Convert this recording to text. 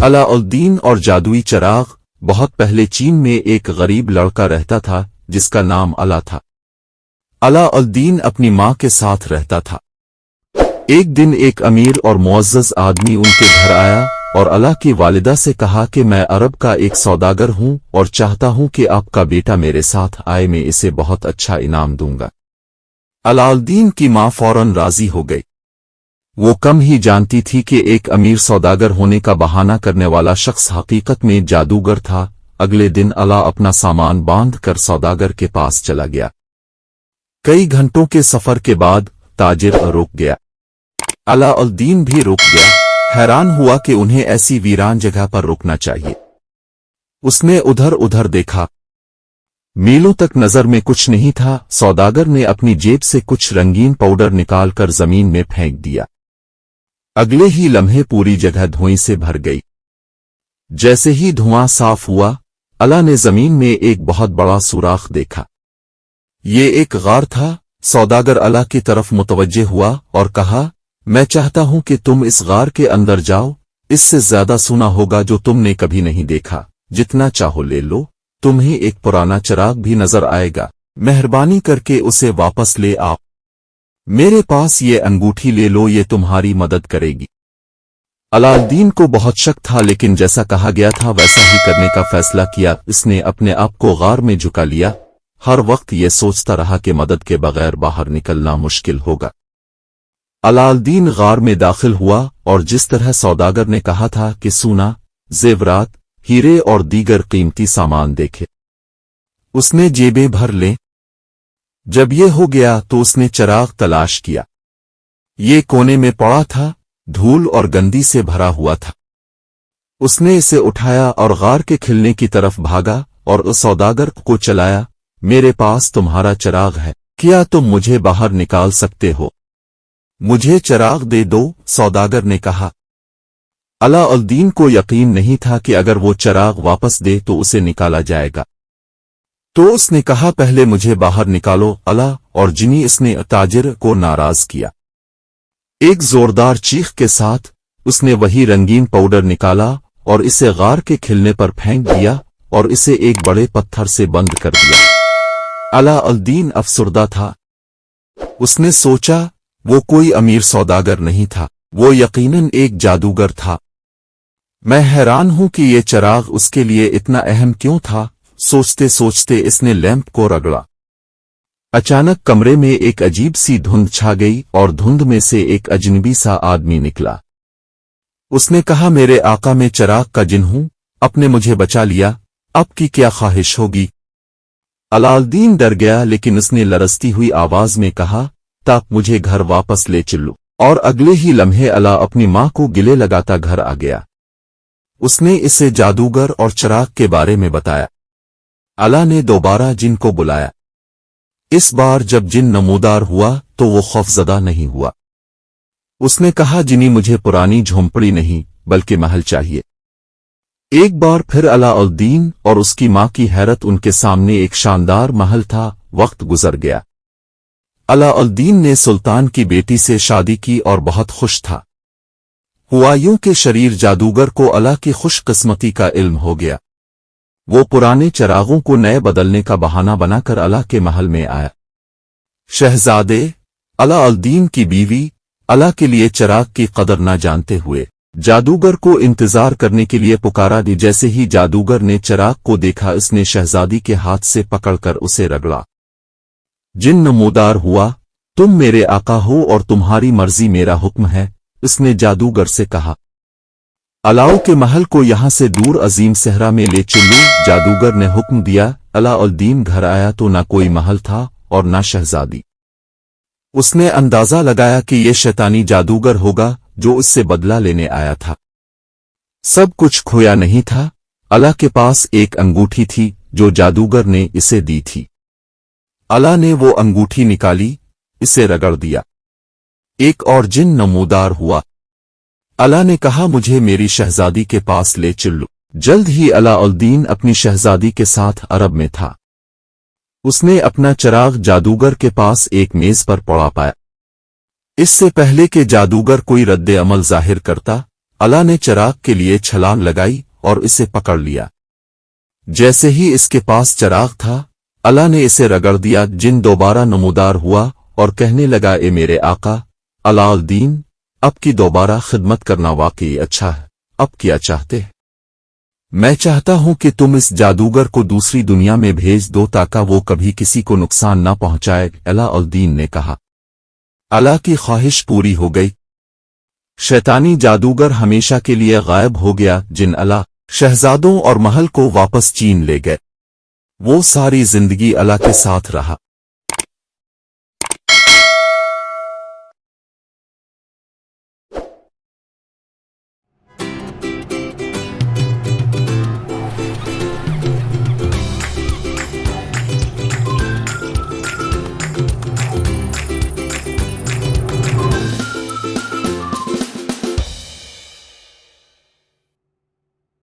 अलाउद्दीन और जादुई चिराग। बहुत पहले चीन में एक गरीब लड़का रहता था जिसका नाम अला था। अलाउद्दीन अपनी माँ के साथ रहता था। एक दिन एक अमीर और मुअज़्ज़ज़ आदमी उनके घर आया और अला की वालिदा से कहा कि मैं अरब का एक सौदागर हूँ और चाहता हूँ कि आपका बेटा मेरे साथ आए, मैं इसे बहुत अच्छा इनाम दूंगा। अलाउद्दीन की माँ फौरन राजी हो गई। वो कम ही जानती थी कि एक अमीर सौदागर होने का बहाना करने वाला शख्स हकीकत में जादूगर था। अगले दिन अला अपना सामान बांध कर सौदागर के पास चला गया। कई घंटों के सफर के बाद ताजिर रुक गया। अलाउद्दीन भी रुक गया, हैरान हुआ कि उन्हें ऐसी वीरान जगह पर रुकना चाहिए। उसने उधर उधर देखा, मीलों तक नजर में कुछ नहीं था। सौदागर ने अपनी जेब से कुछ रंगीन पाउडर निकालकर जमीन में फेंक दिया। अगले ही लम्हे पूरी जगह धुएं से भर गई। जैसे ही धुआं साफ हुआ, अला ने जमीन में एक बहुत बड़ा सुराख देखा। ये एक गार था। सौदागर अला की तरफ मुतवज्जे हुआ और कहा, मैं चाहता हूं कि तुम इस गार के अंदर जाओ। इससे ज्यादा सोना होगा जो तुमने कभी नहीं देखा। जितना चाहो ले लो। तुम्हें एक पुराना चिराग भी नजर आएगा। मेहरबानी करके उसे वापस ले आओ। मेरे पास ये अंगूठी ले लो, ये तुम्हारी मदद करेगी। अलाउद्दीन को बहुत शक था, लेकिन जैसा कहा गया था वैसा ही करने का फैसला किया। इसने अपने आप को गार में झुका लिया। हर वक्त ये सोचता रहा कि मदद के बगैर बाहर निकलना मुश्किल होगा। अलाउद्दीन गार में दाखिल हुआ और जिस तरह सौदागर ने कहा था कि सोना, जेवरात, हीरे और दीगर कीमती सामान देखे, उसने जेबें भर लें। जब ये हो गया तो उसने चिराग तलाश किया। ये कोने में पड़ा था, धूल और गंदी से भरा हुआ था। उसने इसे उठाया और गार के खिलने की तरफ भागा और उस सौदागर को चलाया, मेरे पास तुम्हारा चिराग है, क्या तुम मुझे बाहर निकाल सकते हो? मुझे चिराग दे दो, सौदागर ने कहा। अलाउद्दीन को यकीन नहीं था कि अगर वो चिराग वापस दे तो उसे निकाला जाएगा। तो उसने कहा, पहले मुझे बाहर निकालो अला, और जिनी इसने ताजिर को नाराज किया। एक जोरदार चीख के साथ उसने वही रंगीन पाउडर निकाला और इसे गार के खिलने पर फेंक दिया और इसे एक बड़े पत्थर से बंद कर दिया। अलाउद्दीन अफसुर्दा था। उसने सोचा, वो कोई अमीर सौदागर नहीं था, वो यकीनन एक जादूगर था। मैं हैरान हूं कि ये चिराग उसके लिए इतना अहम क्यों था। सोचते सोचते इसने लैंप को रगड़ा। अचानक कमरे में एक अजीब सी धुंध छा गई और धुंध में से एक अजनबी सा आदमी निकला। उसने कहा, मेरे आका, मैं चिराग का जिन हूं, आपने मुझे बचा लिया, अब की क्या ख्वाहिश होगी? अलाउद्दीन डर गया, लेकिन उसने लरजती हुई आवाज में कहा, ताक मुझे घर वापस ले चलो। और अगले ही लम्हे अला अपनी मां को गिले लगाता घर आ गया। उसने इसे जादूगर और चिराग के बारे में बताया। अला ने दोबारा जिन को बुलाया। इस बार जब जिन नमूदार हुआ तो वो खौफजदा नहीं हुआ। उसने कहा, जिनी, मुझे पुरानी झोंपड़ी नहीं बल्कि महल चाहिए। एक बार फिर अलाउद्दीन और उसकी मां की हैरत, उनके सामने एक शानदार महल था। वक्त गुजर गया। अलाउद्दीन ने सुल्तान की बेटी से शादी की और बहुत खुश था। हुआ यूं के शरीर जादूगर को अला की खुशकिस्मती का इल्म हो गया। वो पुराने चिरागों को नए बदलने का बहाना बनाकर अला के महल में आया। शहजादे, अलाउद्दीन की बीवी, अला के लिए चिराग की कदर न जानते हुए जादूगर को इंतजार करने के लिए पुकारा दी। जैसे ही जादूगर ने चिराग को देखा, उसने शहजादी के हाथ से पकड़कर उसे रगड़ा। जिन नमूदार हुआ, तुम मेरे आका हो और तुम्हारी मर्जी मेरा हुक्म है, उसने जादूगर से कहा। अलाउ के महल को यहां से दूर अजीम सहरा में ले चलो। जादूगर ने हुक्म दिया। अलाउद्दीन घर आया तो ना कोई महल था और ना शहजादी। उसने अंदाजा लगाया कि यह शैतानी जादूगर होगा जो उससे बदला लेने आया था। सब कुछ खोया नहीं था। अला के पास एक अंगूठी थी जो जादूगर ने इसे दी थी। अला ने वो अंगूठी निकाली, इसे रगड़ दिया। एक और जिन नमूदार हुआ। अला ने कहा, मुझे मेरी शहजादी के पास ले चलो। जल्द ही अलाउद्दीन अपनी शहजादी के साथ अरब में था। उसने अपना चिराग जादूगर के पास एक मेज पर पड़ा पाया। इससे पहले कि जादूगर कोई रद्द अमल जाहिर करता, अला ने चिराग के लिए छलांग लगाई और इसे पकड़ लिया। जैसे ही इसके पास चिराग था, अला ने इसे रगड़ दिया। जिन दोबारा नमूदार हुआ और कहने लगा, ए मेरे आका अलाउद्दीन, अब की दोबारा खिदमत करना वाकई अच्छा है। अब क्या चाहते हैं? मैं चाहता हूं कि तुम इस जादूगर को दूसरी दुनिया में भेज दो ताकि वो कभी किसी को नुकसान न पहुंचाए। अलाउद्दीन ने कहा। अला की ख्वाहिश पूरी हो गई। शैतानी जादूगर हमेशा के लिए गायब हो गया। जिन अला शहजादों और महल को वापस चीन ले गए। वो सारी जिंदगी अला के साथ रहा।